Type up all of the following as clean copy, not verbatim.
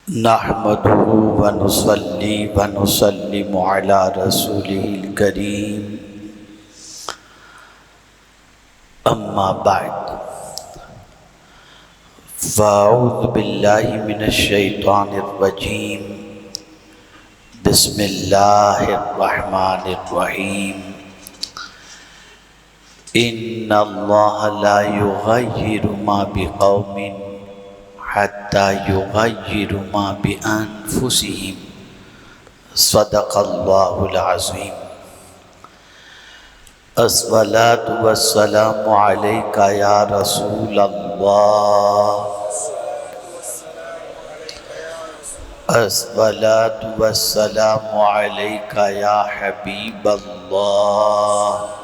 نحمده ونصلي ونسلم على رسوله الكريم اما بعد فاعوذ باللہ من الشیطان الرجیم بسم اللہ الرحمن الرحیم ان اللہ لا یغیر ما بقوم حتی یغیر ما بانفسہم صدق اللہ العظیم۔ الصلاة والسلام علیک یا رسول اللہ، الصلاة والسلام علیک یا حبیب اللہ،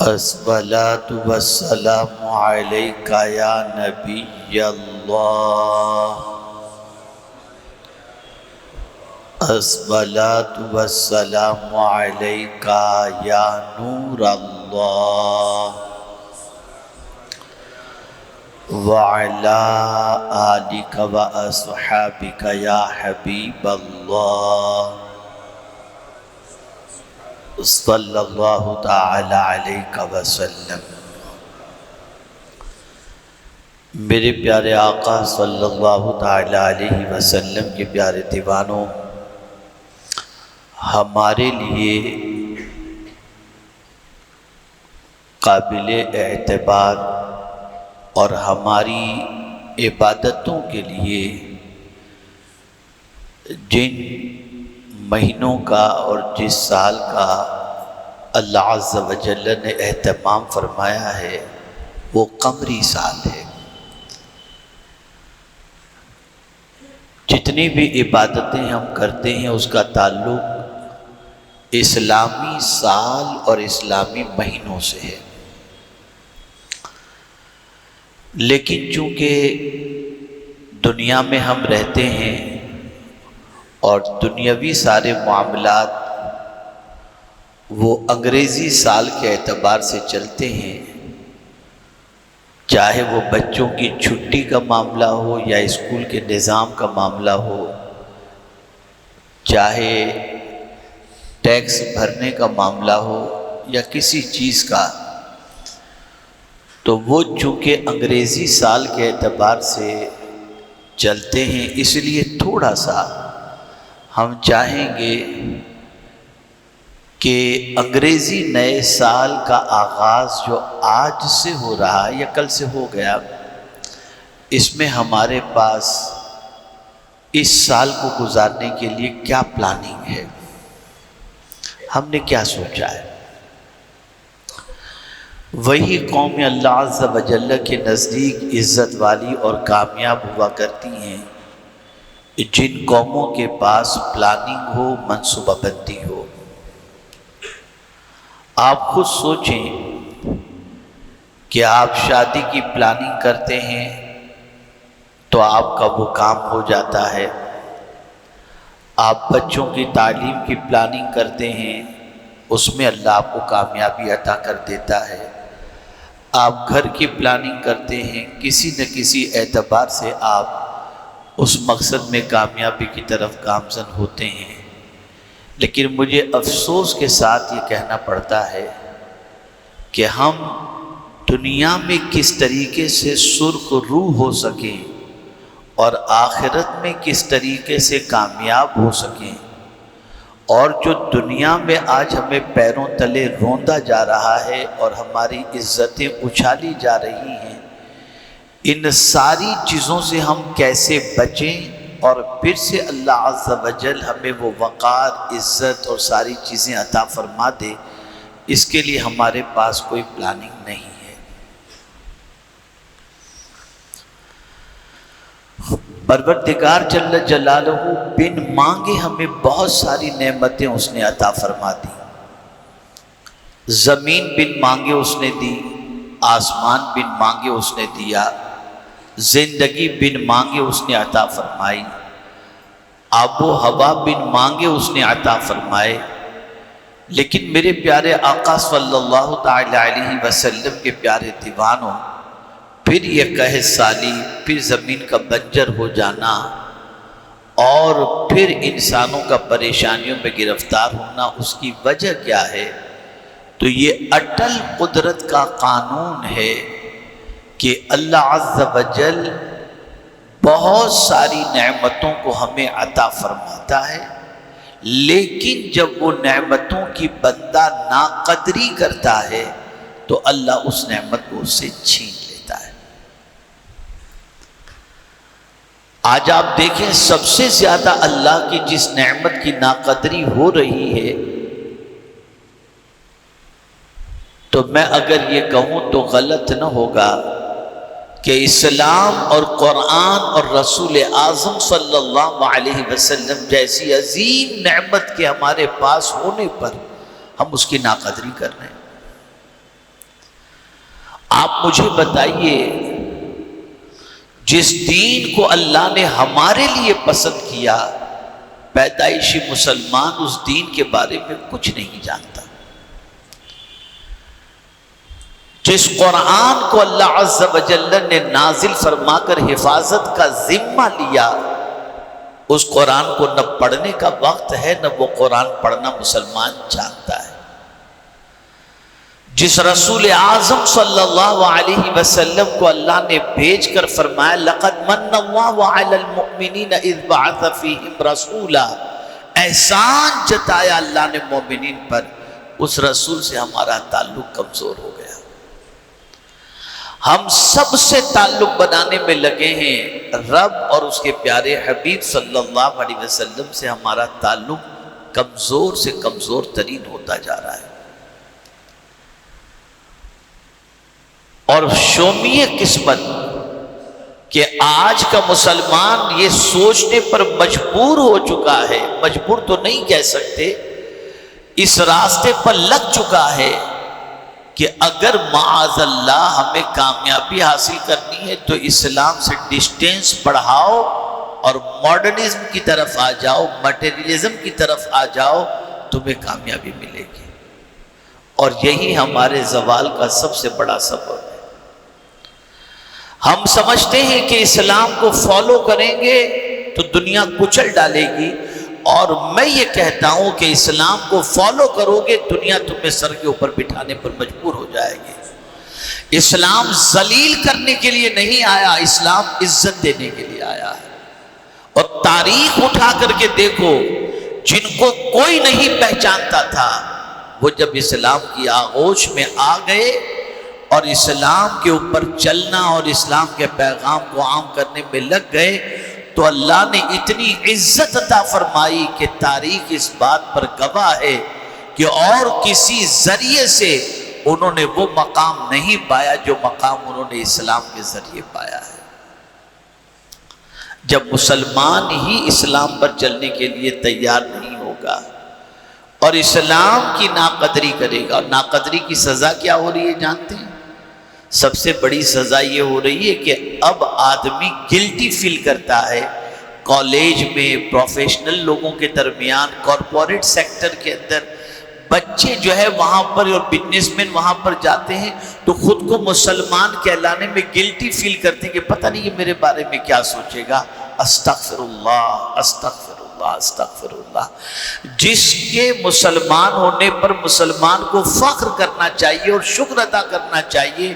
الصلاة والسلام علیک یا نبی اللہ، الصلاة والسلام علیک یا نور اللہ، وعلی آلک واصحابک یا حبیب اللہ، صلی اللہ تعالی علیہ وسلم۔ میرے پیارے آقا صلی اللہ تعالی علیہ وسلم کے پیارے دیوانوں، ہمارے لیے قابل اعتبار اور ہماری عبادتوں کے لیے جن مہینوں کا اور جس سال کا اللہ عز و جل نے اہتمام فرمایا ہے وہ قمری سال ہے۔ جتنی بھی عبادتیں ہم کرتے ہیں اس کا تعلق اسلامی سال اور اسلامی مہینوں سے ہے، لیکن چونکہ دنیا میں ہم رہتے ہیں اور دنیاوی سارے معاملات وہ انگریزی سال کے اعتبار سے چلتے ہیں، چاہے وہ بچوں کی چھٹی کا معاملہ ہو یا اسکول کے نظام کا معاملہ ہو، چاہے ٹیکس بھرنے کا معاملہ ہو یا کسی چیز کا، تو وہ چونکہ انگریزی سال کے اعتبار سے چلتے ہیں، اس لیے تھوڑا سا ہم چاہیں گے کہ انگریزی نئے سال کا آغاز جو آج سے ہو رہا ہے یا کل سے ہو گیا، اس میں ہمارے پاس اس سال کو گزارنے کے لیے کیا پلاننگ ہے، ہم نے کیا سوچا ہے۔ وہی قوم اللہ عز و جل کے نزدیک عزت والی اور کامیاب ہوا کرتی ہیں جن قوموں کے پاس پلاننگ ہو، منصوبہ بندی ہو۔ آپ خود سوچیں کہ آپ شادی کی پلاننگ کرتے ہیں تو آپ کا وہ کام ہو جاتا ہے، آپ بچوں کی تعلیم کی پلاننگ کرتے ہیں اس میں اللہ آپ کو کامیابی عطا کر دیتا ہے، آپ گھر کی پلاننگ کرتے ہیں، کسی نہ کسی اعتبار سے آپ اس مقصد میں کامیابی کی طرف گامزن ہوتے ہیں۔ لیکن مجھے افسوس کے ساتھ یہ کہنا پڑتا ہے کہ ہم دنیا میں کس طریقے سے سرخ روح ہو سکیں اور آخرت میں کس طریقے سے کامیاب ہو سکیں، اور جو دنیا میں آج ہمیں پیروں تلے روندا جا رہا ہے اور ہماری عزتیں اچھالی جا رہی ہیں، ان ساری چیزوں سے ہم کیسے بچیں اور پھر سے اللہ عز و جل ہمیں وہ وقار، عزت اور ساری چیزیں عطا فرما دے، اس کے لیے ہمارے پاس کوئی پلاننگ نہیں ہے۔ پروردگار جل جلالہ بن مانگے ہمیں بہت ساری نعمتیں اس نے عطا فرما دی، زمین بن مانگے اس نے دی، آسمان بن مانگے اس نے دیا، زندگی بن مانگے اس نے عطا فرمائی، آب و ہوا بن مانگے اس نے عطا فرمائے، لیکن میرے پیارے آقا صلی اللہ تعالی علیہ وسلم کے پیارے دیوانوں، پھر یہ قحط سالی، پھر زمین کا بنجر ہو جانا، اور پھر انسانوں کا پریشانیوں میں گرفتار ہونا، اس کی وجہ کیا ہے؟ تو یہ اٹل قدرت کا قانون ہے کہ اللہ عز و جل بہت ساری نعمتوں کو ہمیں عطا فرماتا ہے، لیکن جب وہ نعمتوں کی بندہ ناقدری کرتا ہے تو اللہ اس نعمت کو اس سے چھین لیتا ہے۔ آج آپ دیکھیں سب سے زیادہ اللہ کی جس نعمت کی ناقدری ہو رہی ہے، تو میں اگر یہ کہوں تو غلط نہ ہوگا کہ اسلام اور قرآن اور رسول اعظم صلی اللہ علیہ وسلم جیسی عظیم نعمت کے ہمارے پاس ہونے پر ہم اس کی ناقدری کر رہے ہیں۔ آپ مجھے بتائیے، جس دین کو اللہ نے ہمارے لیے پسند کیا، پیدائشی مسلمان اس دین کے بارے میں کچھ نہیں جانتا۔ جس قرآن کو اللہ عز و جل نے نازل فرما کر حفاظت کا ذمہ لیا، اس قرآن کو نہ پڑھنے کا وقت ہے، نہ وہ قرآن پڑھنا مسلمان جانتا ہے۔ جس رسول اعظم صلی اللہ علیہ وسلم کو اللہ نے بھیج کر فرمایا لَقَدْ مَنَّ اللَّهُ عَلَى الْمُؤْمِنِينَ إِذْ بَعَثَ فِيهِمْ رَسُولًا، احسان جتایا اللہ نے مومنین پر، اس رسول سے ہمارا تعلق کمزور ہو گیا۔ ہم سب سے تعلق بنانے میں لگے ہیں، رب اور اس کے پیارے حبیب صلی اللہ علیہ وسلم سے ہمارا تعلق کمزور سے کمزور ترین ہوتا جا رہا ہے۔ اور شومی قسمت کہ آج کا مسلمان یہ سوچنے پر مجبور ہو چکا ہے، مجبور تو نہیں کہہ سکتے، اس راستے پر لگ چکا ہے کہ اگر معاذ اللہ ہمیں کامیابی حاصل کرنی ہے تو اسلام سے ڈسٹینس بڑھاؤ اور ماڈرنزم کی طرف آ جاؤ، مٹیریلزم کی طرف آ جاؤ، تمہیں کامیابی ملے گی۔ اور یہی ہمارے زوال کا سب سے بڑا سبب ہے۔ ہم سمجھتے ہیں کہ اسلام کو فالو کریں گے تو دنیا کچل ڈالے گی، اور میں یہ کہتا ہوں کہ اسلام کو فالو کرو گے دنیا تمہیں سر کے اوپر بٹھانے پر مجبور ہو جائے گی۔ اسلام ذلیل کرنے کے لیے نہیں آیا، اسلام عزت دینے کے لیے آیا ہے۔ اور تاریخ اٹھا کر کے دیکھو، جن کو کوئی نہیں پہچانتا تھا، وہ جب اسلام کی آغوش میں آ گئے اور اسلام کے اوپر چلنا اور اسلام کے پیغام کو عام کرنے میں لگ گئے، تو اللہ نے اتنی عزت عطا فرمائی کہ تاریخ اس بات پر گواہ ہے کہ اور کسی ذریعے سے انہوں نے وہ مقام نہیں پایا جو مقام انہوں نے اسلام کے ذریعے پایا ہے۔ جب مسلمان ہی اسلام پر چلنے کے لیے تیار نہیں ہوگا اور اسلام کی ناقدری کرے گا، اور ناقدری کی سزا کیا ہو رہی ہے جانتے ہیں؟ سب سے بڑی سزا یہ ہو رہی ہے کہ اب آدمی گلٹی فیل کرتا ہے، کالج میں، پروفیشنل لوگوں کے درمیان، کارپوریٹ سیکٹر کے اندر بچے جو ہے وہاں پر اور بزنس مین وہاں پر جاتے ہیں تو خود کو مسلمان کہلانے میں گلٹی فیل کرتے ہیں کہ پتہ نہیں یہ میرے بارے میں کیا سوچے گا۔ استغفر اللہ، استغفر اللہ، استغفر اللہ۔ جس کے مسلمان ہونے پر مسلمان کو فخر کرنا چاہیے اور شکر ادا کرنا چاہیے،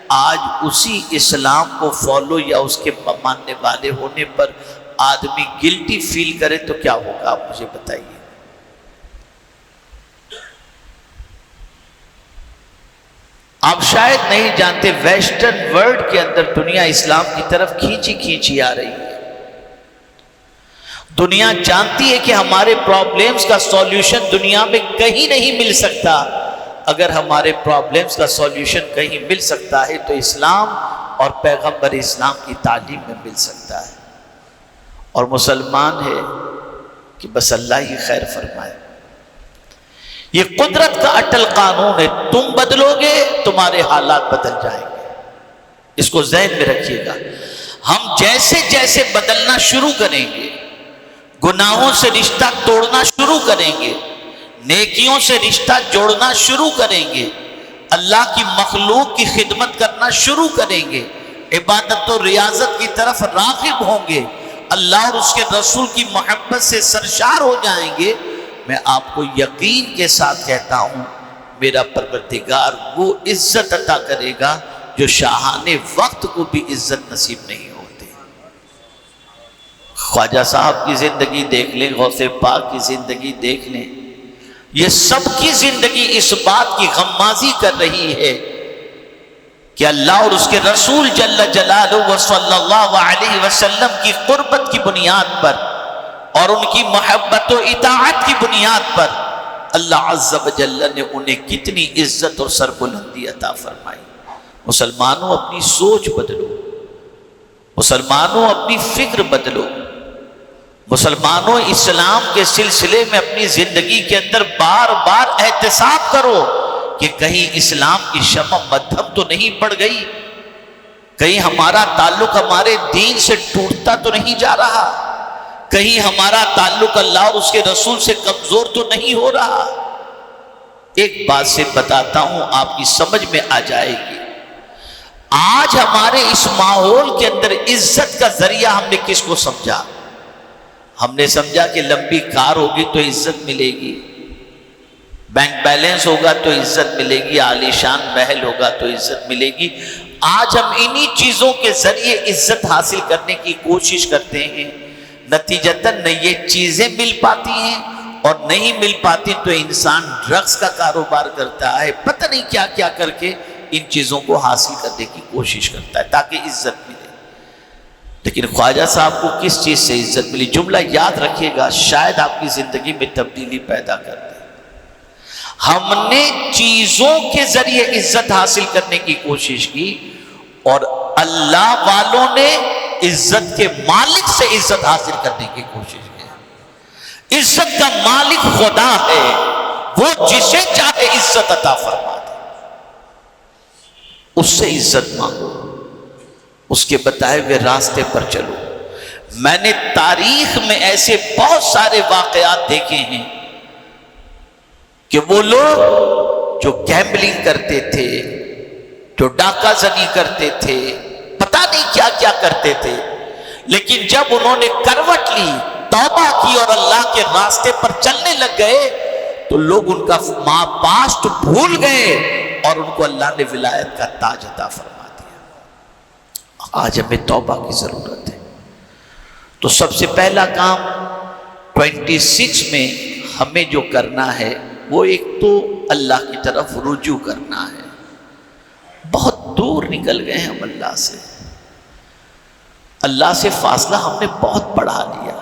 آج اسی اسلام کو فالو یا اس کے ماننے والے ہونے پر آدمی گلٹی فیل کرے تو کیا ہوگا؟ آپ مجھے بتائیے۔ آپ شاید نہیں جانتے، ویسٹرن ورلڈ کے اندر دنیا اسلام کی طرف کھینچی آ رہی ہے۔ دنیا جانتی ہے کہ ہمارے پرابلمز کا سولوشن دنیا میں کہیں نہیں مل سکتا۔ اگر ہمارے پرابلمز کا سولوشن کہیں مل سکتا ہے تو اسلام اور پیغمبر اسلام کی تعلیم میں مل سکتا ہے۔ اور مسلمان ہے کہ بس اللہ ہی خیر فرمائے۔ یہ قدرت کا اٹل قانون ہے، تم بدلو گے تمہارے حالات بدل جائیں گے، اس کو ذہن میں رکھیے گا۔ ہم جیسے جیسے بدلنا شروع کریں گے، گناہوں سے رشتہ توڑنا شروع کریں گے، نیکیوں سے رشتہ جوڑنا شروع کریں گے، اللہ کی مخلوق کی خدمت کرنا شروع کریں گے، عبادت و ریاضت کی طرف راغب ہوں گے، اللہ اور اس کے رسول کی محبت سے سرشار ہو جائیں گے، میں آپ کو یقین کے ساتھ کہتا ہوں میرا پروردگار وہ عزت عطا کرے گا جو شاہان وقت کو بھی عزت نصیب نہیں ہوتے۔ خواجہ صاحب کی زندگی دیکھ لیں، غوث پاک کی زندگی دیکھ لیں، یہ سب کی زندگی اس بات کی غمازی کر رہی ہے کہ اللہ اور اس کے رسول جل جلالہ صلی اللہ علیہ وسلم کی قربت کی بنیاد پر اور ان کی محبت و اطاعت کی بنیاد پر اللہ عز و جل نے انہیں کتنی عزت اور سربلندی عطا فرمائی۔ مسلمانوں اپنی سوچ بدلو، مسلمانوں اپنی فکر بدلو، مسلمانوں اسلام کے سلسلے میں اپنی زندگی کے اندر بار بار احتساب کرو کہ کہیں اسلام کی شمع مدھم تو نہیں پڑ گئی، کہیں ہمارا تعلق ہمارے دین سے ٹوٹتا تو نہیں جا رہا، کہیں ہمارا تعلق اللہ اور اس کے رسول سے کمزور تو نہیں ہو رہا۔ ایک بات سے بتاتا ہوں، آپ کی سمجھ میں آ جائے گی۔ آج ہمارے اس ماحول کے اندر عزت کا ذریعہ ہم نے کس کو سمجھا؟ ہم نے سمجھا کہ لمبی کار ہوگی تو عزت ملے گی، بینک بیلنس ہوگا تو عزت ملے گی، عالی شان محل ہوگا تو عزت ملے گی۔ آج ہم انہی چیزوں کے ذریعے عزت حاصل کرنے کی کوشش کرتے ہیں، نتیجتاً نہ یہ چیزیں مل پاتی ہیں اور نہیں مل پاتی تو انسان ڈرگس کا کاروبار کرتا ہے، پتہ نہیں کیا کیا کر کے ان چیزوں کو حاصل کرنے کی کوشش کرتا ہے تاکہ عزت ملے۔ لیکن خواجہ صاحب کو کس چیز سے عزت ملی؟ جملہ یاد رکھیے گا، شاید آپ کی زندگی میں تبدیلی پیدا کر دے۔ ہم نے چیزوں کے ذریعے عزت حاصل کرنے کی کوشش کی اور اللہ والوں نے عزت کے مالک سے عزت حاصل کرنے کی کوشش کی۔ عزت کا مالک خدا ہے، وہ جسے چاہے عزت عطا فرما دے، اس سے عزت مانگو، اس کے بتائے ہوئے راستے پر چلو۔ میں نے تاریخ میں ایسے بہت سارے واقعات دیکھے ہیں کہ وہ لوگ جو گیمبلنگ کرتے تھے، جو ڈاکہ زنی کرتے تھے، پتہ نہیں کیا کیا کرتے تھے، لیکن جب انہوں نے کروٹ لی، توبہ کی اور اللہ کے راستے پر چلنے لگ گئے تو لوگ ان کا پاسٹ بھول گئے اور ان کو اللہ نے ولایت کا تاج عطا فرما دیا۔ آج ہمیں توبہ کی ضرورت ہے۔ تو سب سے پہلا کام 26 میں ہمیں جو کرنا ہے وہ ایک تو اللہ کی طرف رجوع کرنا ہے۔ بہت دور نکل گئے ہیں ہم اللہ سے، اللہ سے فاصلہ ہم نے بہت بڑھا لیا۔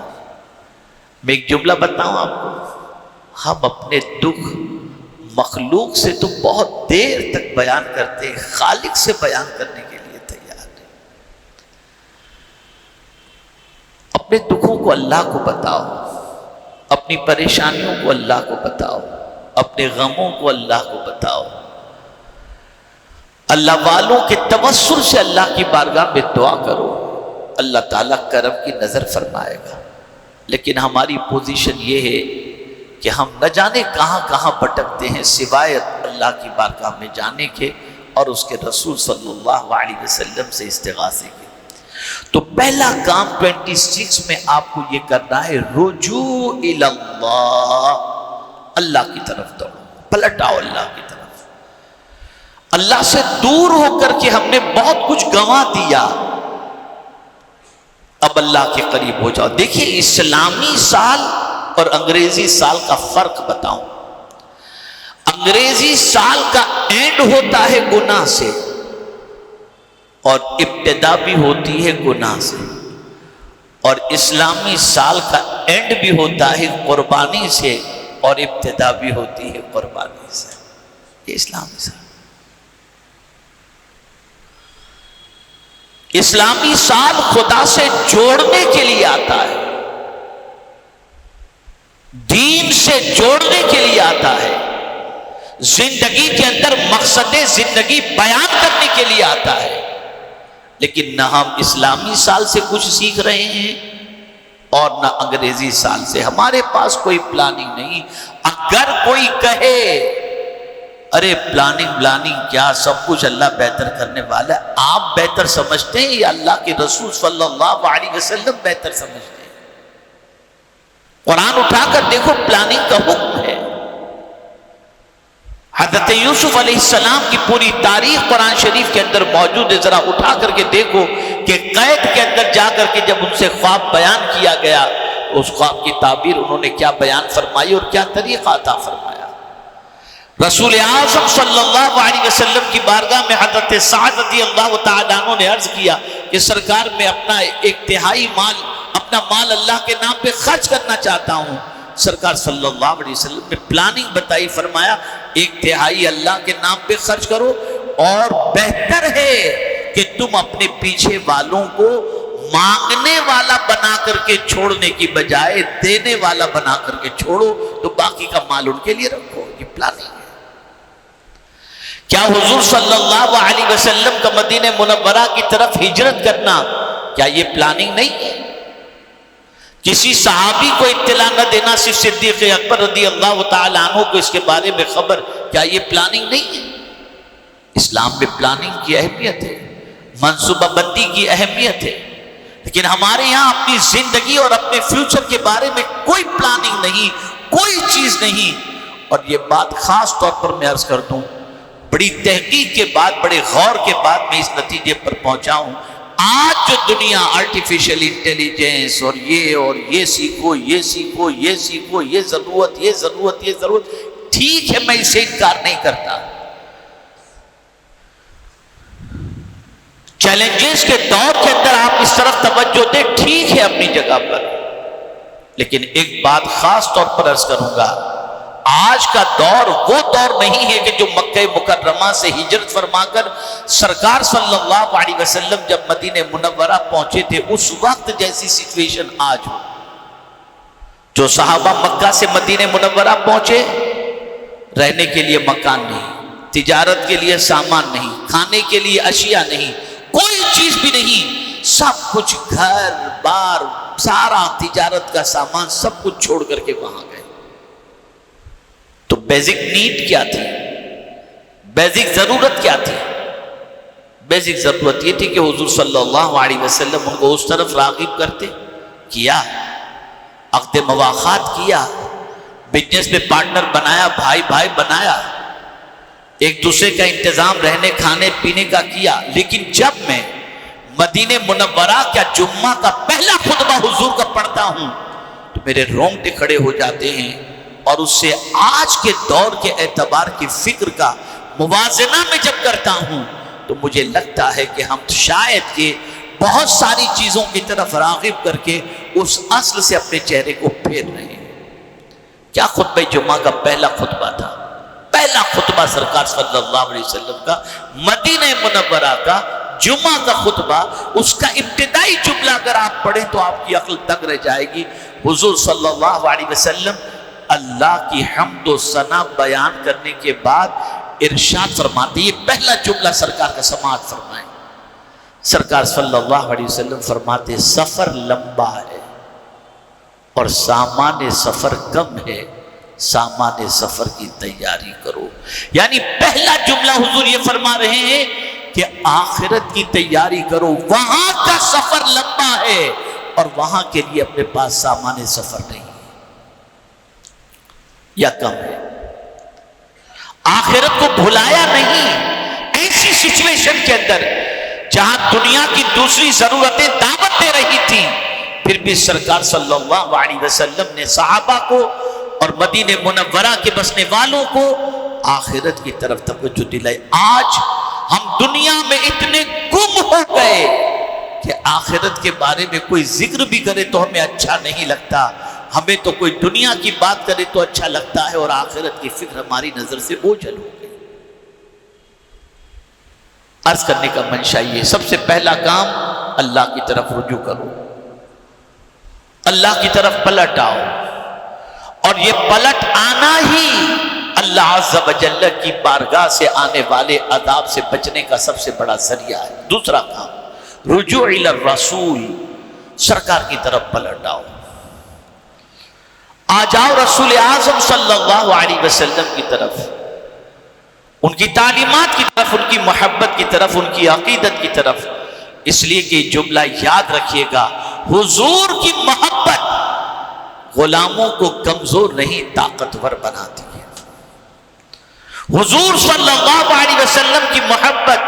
میں ایک جملہ بتاؤں آپ کو، ہم اپنے دکھ مخلوق سے تو بہت دیر تک بیان کرتے ہیں، خالق سے بیان کرنے کے لیے تیار نہیں۔ اپنے دکھوں کو اللہ کو بتاؤ، اپنی پریشانیوں کو اللہ کو بتاؤ، اپنے غموں کو اللہ کو بتاؤ۔ اللہ والوں کے توسل سے اللہ کی بارگاہ میں دعا کرو، اللہ تعالیٰ کرم کی نظر فرمائے گا۔ لیکن ہماری پوزیشن یہ ہے کہ ہم نہ جانے کہاں کہاں بھٹکتے ہیں سوائے اللہ کی بارگاہ میں جانے کے اور اس کے رسول صلی اللہ علیہ وسلم سے استغاثے کے۔ تو پہلا کام 26 میں آپ کو یہ کرنا ہے، رجوع الی اللہ، اللہ کی طرف دوڑو، پلٹ آؤ اللہ کی طرف۔ اللہ سے دور ہو کر کے ہم نے بہت کچھ گنوا دیا، اب اللہ کے قریب ہو جاؤ۔ دیکھیے اسلامی سال اور انگریزی سال کا فرق بتاؤں۔ انگریزی سال کا اینڈ ہوتا ہے گناہ سے اور ابتدا بھی ہوتی ہے گناہ سے، اور اسلامی سال کا اینڈ بھی ہوتا ہے قربانی سے اور ابتدا بھی ہوتی ہے قربانی سے۔ یہ اسلامی سال، اسلامی سال خدا سے جوڑنے کے لیے آتا ہے، دین سے جوڑنے کے لیے آتا ہے، زندگی کے اندر مقصد زندگی بیان کرنے کے لیے آتا ہے۔ لیکن نہ ہم اسلامی سال سے کچھ سیکھ رہے ہیں اور نہ انگریزی سال سے، ہمارے پاس کوئی پلاننگ نہیں۔ اگر کوئی کہے ارے پلاننگ کیا، سب کچھ اللہ بہتر کرنے والا ہے۔ آپ بہتر سمجھتے ہیں یا اللہ کے رسول صلی اللہ علیہ وسلم بہتر سمجھتے ہیں؟ قرآن اٹھا کر دیکھو، پلاننگ کا حکم ہے۔ حضرت یوسف علیہ السلام کی پوری تاریخ قرآن شریف کے اندر موجود ہے، ذرا اٹھا کر کے دیکھو کہ قید کے اندر جا کر کے جب ان سے خواب بیان کیا گیا، اس خواب کی تعبیر انہوں نے کیا بیان فرمائی اور کیا طریقہ عطا فرمایا۔ رسول اعظم صلی اللہ علیہ وسلم کی بارگاہ میں حضرت سعد رضی اللہ تعالیٰ عنہ نے عرض کیا کہ سرکار میں اپنا ایک تہائی اپنا مال اللہ کے نام پہ خرچ کرنا چاہتا ہوں۔ سرکار صلی اللہ علیہ وسلم نے پلاننگ بتائی، فرمایا 1/3 اللہ کے نام پہ خرچ کرو، اور بہتر ہے کہ تم اپنے پیچھے والوں کو مانگنے والا بنا کر کے چھوڑنے کی بجائے دینے والا بنا کر کے چھوڑو، تو باقی کا مال ان کے لیے رکھو۔ یہ پلاننگ ہے۔ کیا حضور صلی اللہ علیہ وسلم کا مدینہ منورہ کی طرف ہجرت کرنا، کیا یہ پلاننگ نہیں ہے؟ کسی صحابی کو اطلاع نہ دینا، صرف صدیق اکبر رضی اللہ تعالیٰ عنہ کو اس کے بارے میں خبر، کیا یہ پلاننگ نہیں ہے؟ اسلام میں پلاننگ کی اہمیت ہے، منصوبہ بندی کی اہمیت ہے، لیکن ہمارے یہاں اپنی زندگی اور اپنے فیوچر کے بارے میں کوئی پلاننگ نہیں، کوئی چیز نہیں۔ اور یہ بات خاص طور پر میں عرض کر دوں، بڑی تحقیق کے بعد، بڑے غور کے بعد میں اس نتیجے پر پہنچا ہوں، آج جو دنیا آرٹیفیشل انٹیلیجنس اور یہ سیکھو، یہ سیکھو، یہ سیکھو، یہ ضرورت، ٹھیک ہے، میں اسے انکار نہیں کرتا۔ چیلنجز کے دور کے اندر آپ اس طرف توجہ دیں، ٹھیک ہے اپنی جگہ پر، لیکن ایک بات خاص طور پر عرض کروں گا، آج کا دور وہ دور نہیں ہے کہ جو مکہ مکرمہ سے ہجرت فرما کر سرکار صلی اللہ علیہ وسلم جب مدینہ منورہ پہنچے تھے اس وقت جیسی سچویشن آج ہو۔ جو صحابہ مکہ سے مدینہ منورہ پہنچے، رہنے کے لیے مکان نہیں، تجارت کے لیے سامان نہیں، کھانے کے لیے اشیاء نہیں، کوئی چیز بھی نہیں، سب کچھ گھر بار، سارا تجارت کا سامان سب کچھ چھوڑ کر کے وہاں گئے۔ تو بیزک نیڈ کیا تھی؟ بیزک ضرورت کیا تھی؟ بیزک ضرورت یہ تھی کہ حضور صلی اللہ علیہ وسلم ان کو اس طرف راغب کرتے، کیا عقد مواخات کیا، بزنس میں پارٹنر بنایا، بھائی بھائی بنایا، ایک دوسرے کا انتظام رہنے کھانے پینے کا کیا۔ لیکن جب میں مدینہ منورہ کا جمعہ کا پہلا خطبہ حضور کا پڑھتا ہوں تو میرے رونگٹے کھڑے ہو جاتے ہیں، اور اس سے آج کے دور کے اعتبار کی فکر کا موازنہ میں جب کرتا ہوں تو مجھے لگتا ہے کہ ہم شاید کہ بہت ساری چیزوں کی طرف راغب کر کے اس اصل سے اپنے چہرے کو پھیر رہے ہیں۔ کیا خطبہ جمعہ کا پہلا خطبہ تھا؟ پہلا خطبہ سرکار صلی اللہ علیہ وسلم کا مدینہ منورہ کا جمعہ کا خطبہ، اس کا ابتدائی جملہ اگر آپ پڑھیں تو آپ کی عقل دنگ رہ جائے گی۔ حضور صلی اللہ علیہ وسلم اللہ کی حمد و ثنا بیان کرنے کے بعد ارشاد فرماتے، یہ پہلا جملہ سرکار کا سماعت فرمائیں، سرکار صلی اللہ علیہ وسلم فرماتے سفر لمبا ہے اور سامان سفر کم ہے، سامان سفر کی تیاری کرو۔ یعنی پہلا جملہ حضور یہ فرما رہے ہیں کہ آخرت کی تیاری کرو، وہاں کا سفر لمبا ہے اور وہاں کے لیے اپنے پاس سامان سفر نہیں یا کم ہے۔ آخرت کو بھلایا نہیں۔ ایسی سچویشن کے اندر جہاں دنیا کی دوسری ضرورتیں دعوت دے رہی تھی، پھر بھی سرکار صلی اللہ علیہ وسلم نے صحابہ کو اور مدینہ منورہ کے بسنے والوں کو آخرت کی طرف توجہ دلائی۔ آج ہم دنیا میں اتنے گم ہو گئے کہ آخرت کے بارے میں کوئی ذکر بھی کرے تو ہمیں اچھا نہیں لگتا، ہمیں تو کوئی دنیا کی بات کرے تو اچھا لگتا ہے، اور آخرت کی فکر ہماری نظر سے اوجھل ہو گئی۔ عرض کرنے کا منشا یہ، سب سے پہلا کام اللہ کی طرف رجوع کرو، اللہ کی طرف پلٹ آؤ، اور یہ پلٹ آنا ہی اللہ عز و جل کی بارگاہ سے آنے والے عذاب سے بچنے کا سب سے بڑا ذریعہ ہے۔ دوسرا کام رجوع الی الرسول، سرکار کی طرف پلٹ آؤ، آ جاؤ رسول اعظم صلی اللہ علیہ وسلم کی طرف، ان کی تعلیمات کی طرف، ان کی محبت کی طرف، ان کی عقیدت کی طرف. اس لیے کہ جملہ یاد رکھیے گا، حضور کی محبت غلاموں کو کمزور نہیں طاقتور بناتی ہے. حضور صلی اللہ علیہ وسلم کی محبت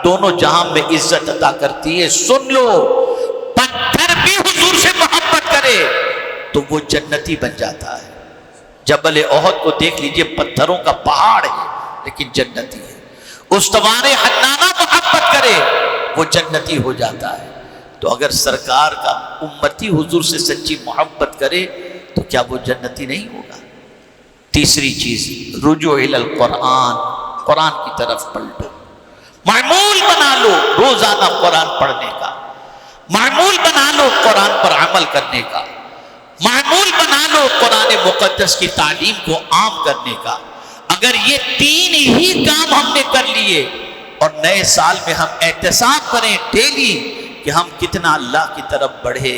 دونوں جہاں میں عزت عطا کرتی ہے. سن لو، پتھر بھی حضور سے محبت کرے تو وہ جنتی بن جاتا ہے. جبل احد کو دیکھ لیجئے، پتھروں کا پہاڑ ہے لیکن جنتی ہے. استوار حنانہ محبت کرے وہ جنتی ہو جاتا ہے. تو اگر سرکار کا امتی حضور سے سچی محبت کرے تو کیا وہ جنتی نہیں ہوگا؟ تیسری چیز، رجوع الی القرآن، قرآن کی طرف پلٹو. معمول بنا لو روزانہ قرآن پڑھنے کا، معمول بنا لو قرآن پر عمل کرنے کا، معمول بنا لو قرآن مقدس کی تعلیم کو عام کرنے کا. اگر یہ تین ہی کام ہم نے کر لیے اور نئے سال میں ہم احتساب کریں ڈیلی کہ ہم کتنا اللہ کی طرف بڑھے،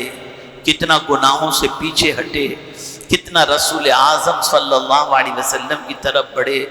کتنا گناہوں سے پیچھے ہٹے، کتنا رسول اعظم صلی اللہ علیہ وسلم کی طرف بڑھے،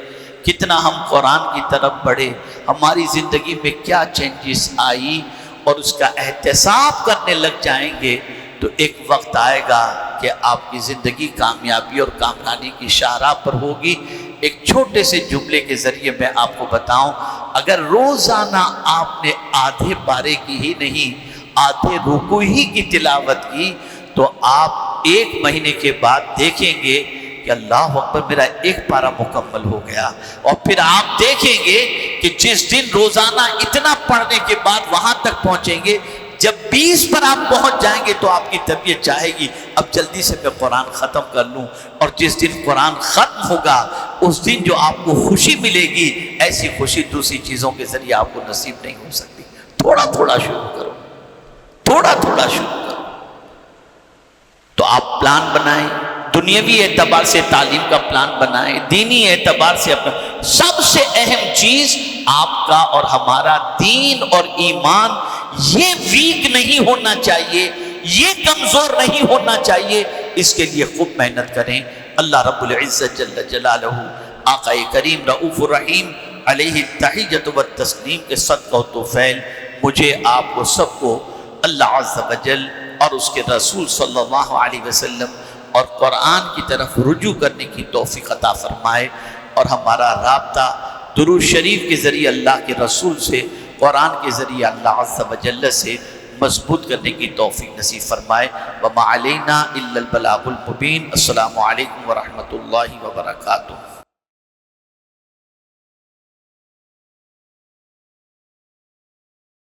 کتنا ہم قرآن کی طرف بڑھے، ہماری زندگی میں کیا چینجز آئی، اور اس کا احتساب کرنے لگ جائیں گے تو ایک وقت آئے گا کہ آپ کی زندگی کامیابی اور کامرانی کی شاہراہ پر ہوگی. ایک چھوٹے سے جملے کے ذریعے میں آپ کو بتاؤں، اگر روزانہ آپ نے آدھے پارے کی ہی نہیں آدھے رکوع ہی کی تلاوت کی تو آپ ایک مہینے کے بعد دیکھیں گے کہ اللہ اکبر میرا ایک پارہ مکمل ہو گیا. اور پھر آپ دیکھیں گے کہ جس دن روزانہ اتنا پڑھنے کے بعد وہاں تک پہنچیں گے، جب 20 پر آپ پہنچ جائیں گے تو آپ کی طبیعت چاہے گی اب جلدی سے میں قرآن ختم کر لوں. اور جس دن قرآن ختم ہوگا اس دن جو آپ کو خوشی ملے گی، ایسی خوشی دوسری چیزوں کے ذریعے آپ کو نصیب نہیں ہو سکتی. تھوڑا تھوڑا شروع کرو، تھوڑا تھوڑا شروع کرو. تو آپ پلان بنائیں، دنیاوی اعتبار سے تعلیم کا پلان بنائیں، دینی اعتبار سے اپنا. سب سے اہم چیز آپ کا اور ہمارا دین اور ایمان یہ ویک نہیں ہونا چاہیے، یہ کمزور نہیں ہونا چاہیے. اس کے لیے خوب محنت کریں. اللہ رب العزت جل جلالہ، آقا کریم رؤوف الرحیم علیہ التحیۃ والتسلیم کے صدقہ و توفیل مجھے آپ کو سب کو اللہ عز و جل اور اس کے رسول صلی اللہ علیہ وسلم اور قرآن کی طرف رجوع کرنے کی توفیق عطا فرمائے، اور ہمارا رابطہ درود شریف کے ذریعے اللہ کے رسول سے، قرآن کے ذریعے اللہ عز و جل سے مضبوط کرنے کی توفیق نصیب فرمائے. وما علینا الا البلاغ المبین. السلام علیکم ورحمۃ اللہ وبرکاتہ.